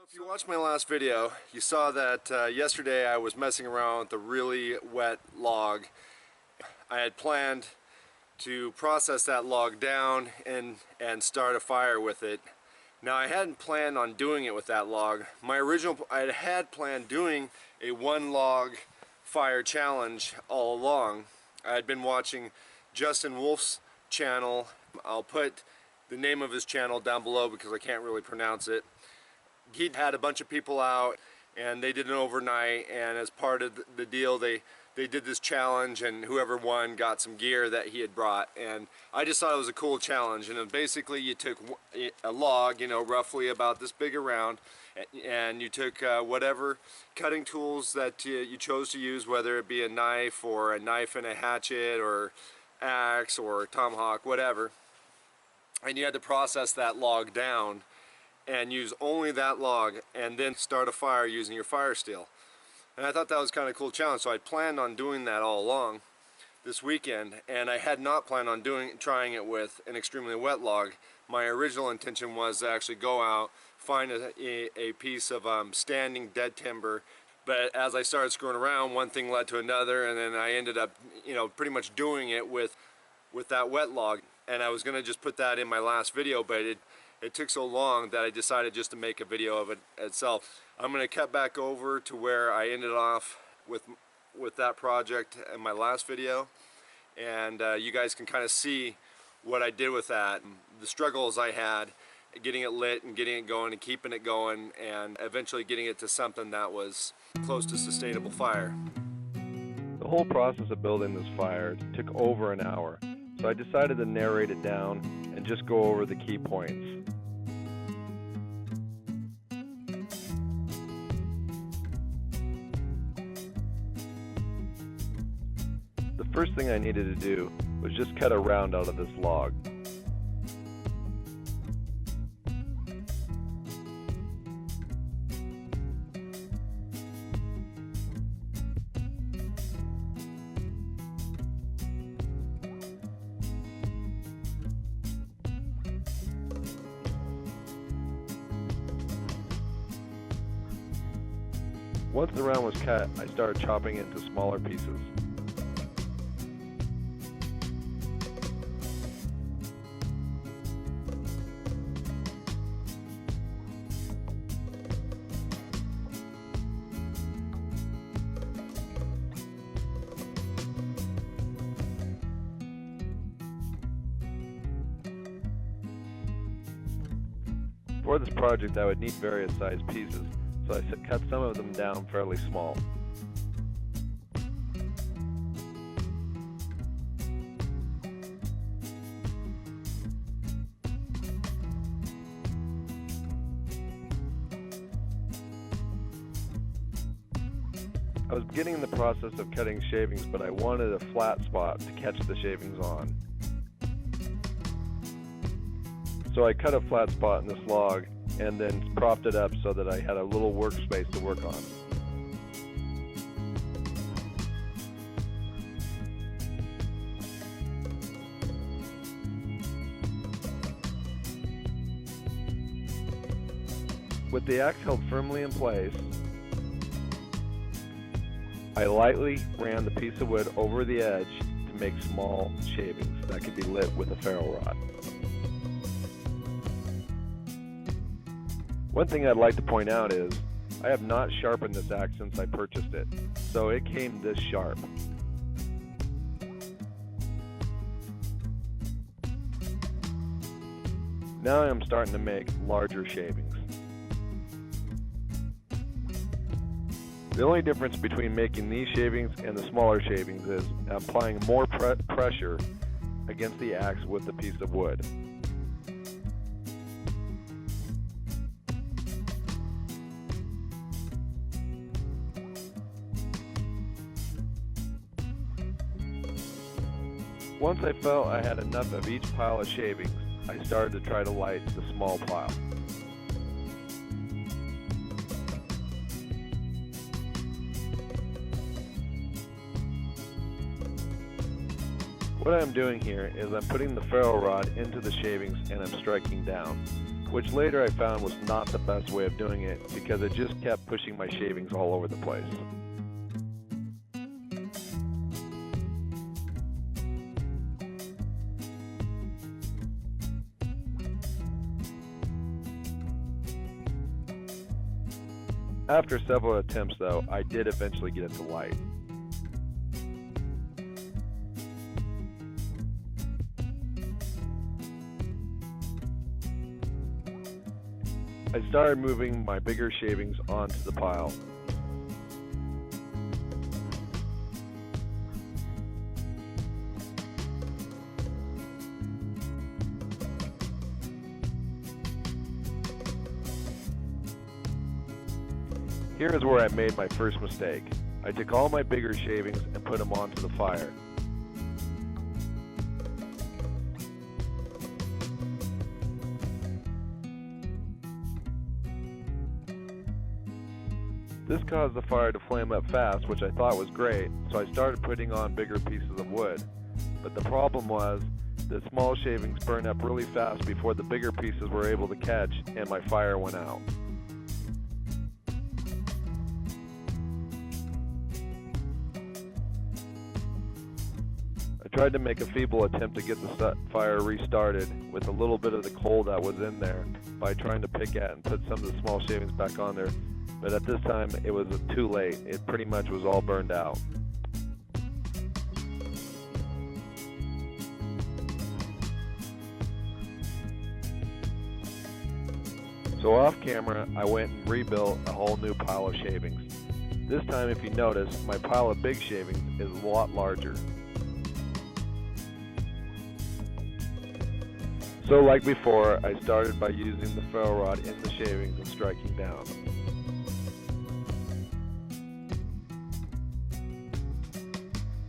If you watched my last video, you saw that yesterday I was messing around with a really wet log. I had planned to process that log down and start a fire with it. Now I hadn't planned on doing it with that log. I had planned doing a one log fire challenge all along. I had been watching Justin Wolf's channel. I'll put the name of his channel down below because I can't really pronounce it. He had a bunch of people out and they did an overnight, and as part of the deal they did this challenge, and whoever won got some gear that he had brought. And I just thought it was a cool challenge. And basically you took a log, you know, roughly about this big around, and you took whatever cutting tools that you chose to use, whether it be a knife or a knife and a hatchet or axe or tomahawk, whatever, and you had to process that log down and use only that log and then start a fire using your fire steel. And I thought that was kind of a cool challenge, so I planned on doing that all along this weekend, and I had not planned on trying it with an extremely wet log. My original intention was to actually go out, find a piece of standing dead timber, but as I started screwing around, one thing led to another, and then I ended up, you know, pretty much doing it with that wet log. And I was going to just put that in my last video, but it took so long that I decided just to make a video of it itself. I'm going to cut back over to where I ended off with that project in my last video, and you guys can kind of see what I did with that, the struggles I had getting it lit and getting it going and keeping it going, and eventually getting it to something that was close to sustainable fire. The whole process of building this fire took over an hour, so I decided to narrate it down and just go over the key points. The first thing I needed to do was just cut a round out of this log. Once the round was cut, I started chopping it into smaller pieces. For this project I would need various sized pieces, so I cut some of them down fairly small. I was beginning in the process of cutting shavings, but I wanted a flat spot to catch the shavings on. So I cut a flat spot in this log and then propped it up so that I had a little workspace to work on. With the axe held firmly in place, I lightly ran the piece of wood over the edge to make small shavings that could be lit with a ferro rod. One thing I'd like to point out is I have not sharpened this axe since I purchased it, so it came this sharp. Now I'm starting to make larger shavings. The only difference between making these shavings and the smaller shavings is applying more pressure against the axe with the piece of wood. Once I felt I had enough of each pile of shavings, I started to try to light the small pile. What I'm doing here is I'm putting the ferro rod into the shavings and I'm striking down. which later I found was not the best way of doing it because it just kept pushing my shavings all over the place. After several attempts though, I did eventually get it to light. I started moving my bigger shavings onto the pile. Here is where I made my first mistake. I took all my bigger shavings and put them onto the fire. This caused the fire to flame up fast, which I thought was great, so I started putting on bigger pieces of wood. But the problem was that small shavings burned up really fast before the bigger pieces were able to catch, and my fire went out. I tried to make a feeble attempt to get the fire restarted with a little bit of the coal that was in there by trying to pick at and put some of the small shavings back on there. But at this time, it was too late. It pretty much was all burned out. So off camera, I went and rebuilt a whole new pile of shavings. This time, if you notice, my pile of big shavings is a lot larger. So like before, I started by using the ferro rod in the shavings and striking down.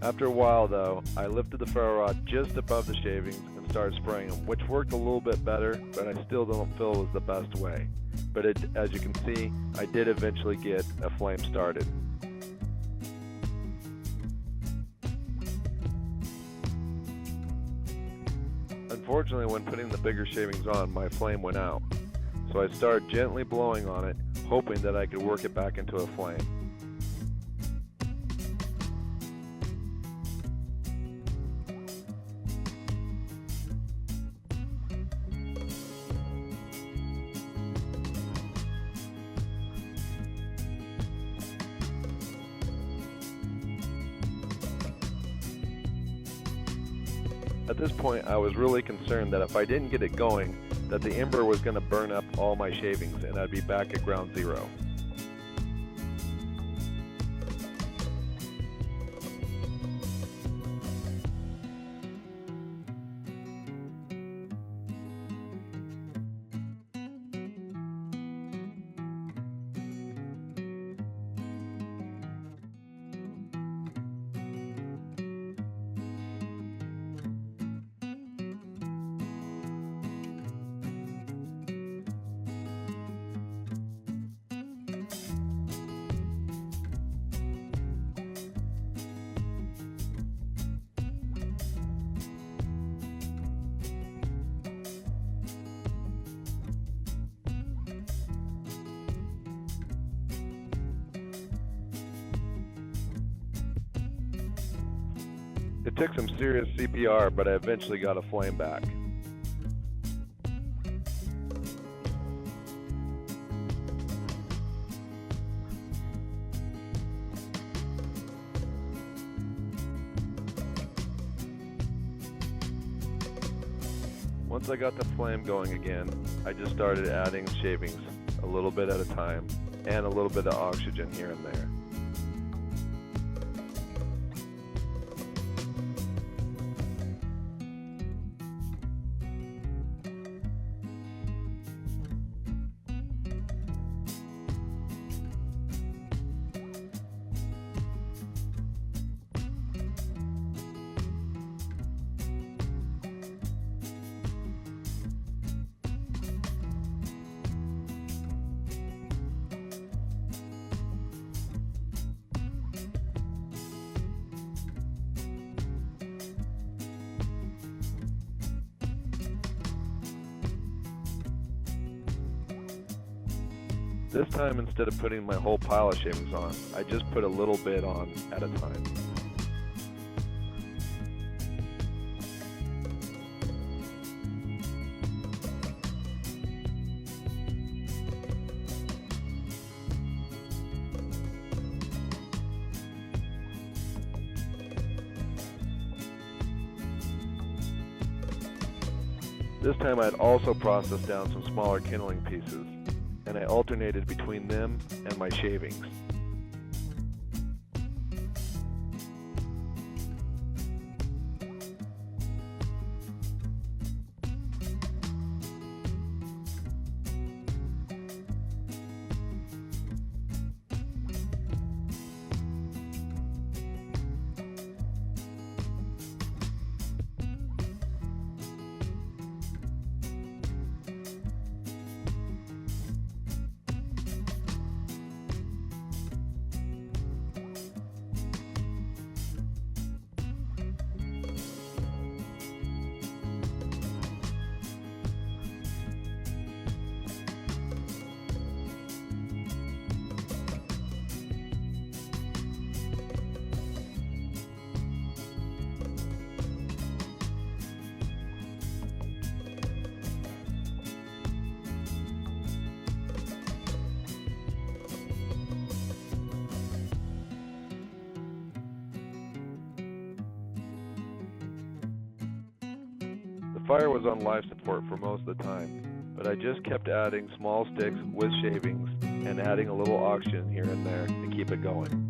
After a while though, I lifted the ferro rod just above the shavings and started spraying them, which worked a little bit better, but I still don't feel it was the best way. But as you can see, I did eventually get a flame started. Unfortunately, when putting the bigger shavings on, my flame went out. So I started gently blowing on it, hoping that I could work it back into a flame. At this point, I was really concerned that if I didn't get it going, that the ember was going to burn up all my shavings and I'd be back at ground zero. It took some serious CPR, but I eventually got a flame back. Once I got the flame going again, I just started adding shavings a little bit at a time and a little bit of oxygen here and there. This time, instead of putting my whole pile of shavings on, I just put a little bit on at a time. This time I'd also processed down some smaller kindling pieces, and I alternated between them and my shavings. The fire was on life support for most of the time, but I just kept adding small sticks with shavings and adding a little oxygen here and there to keep it going.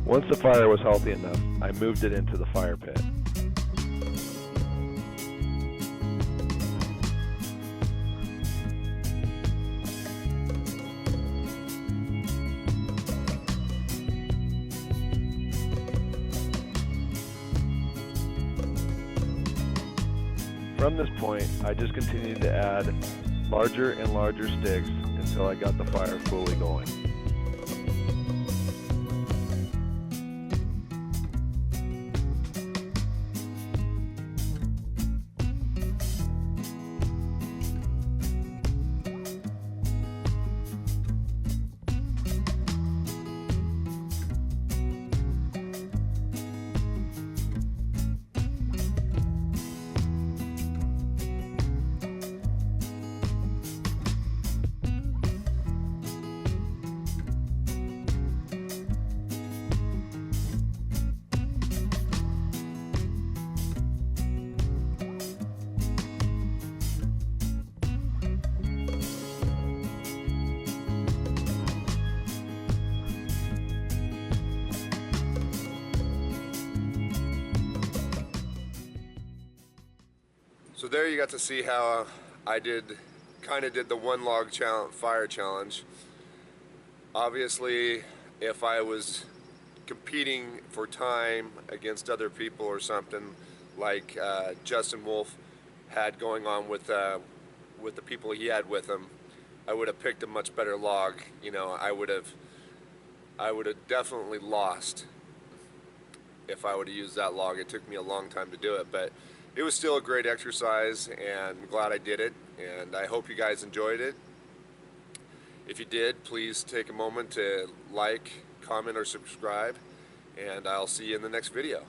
Once the fire was healthy enough, I moved it into the fire pit. From this point, I just continued to add larger and larger sticks until I got the fire fully going. So there you got to see how I kind of did the one log fire challenge. Obviously, if I was competing for time against other people or something like Justin Wolf had going on with the people he had with him, I would have picked a much better log. You know, I would have definitely lost if I would have used that log. It took me a long time to do it, but it was still a great exercise, and I'm glad I did it, and I hope you guys enjoyed it. If you did, please take a moment to like, comment, or subscribe, and I'll see you in the next video.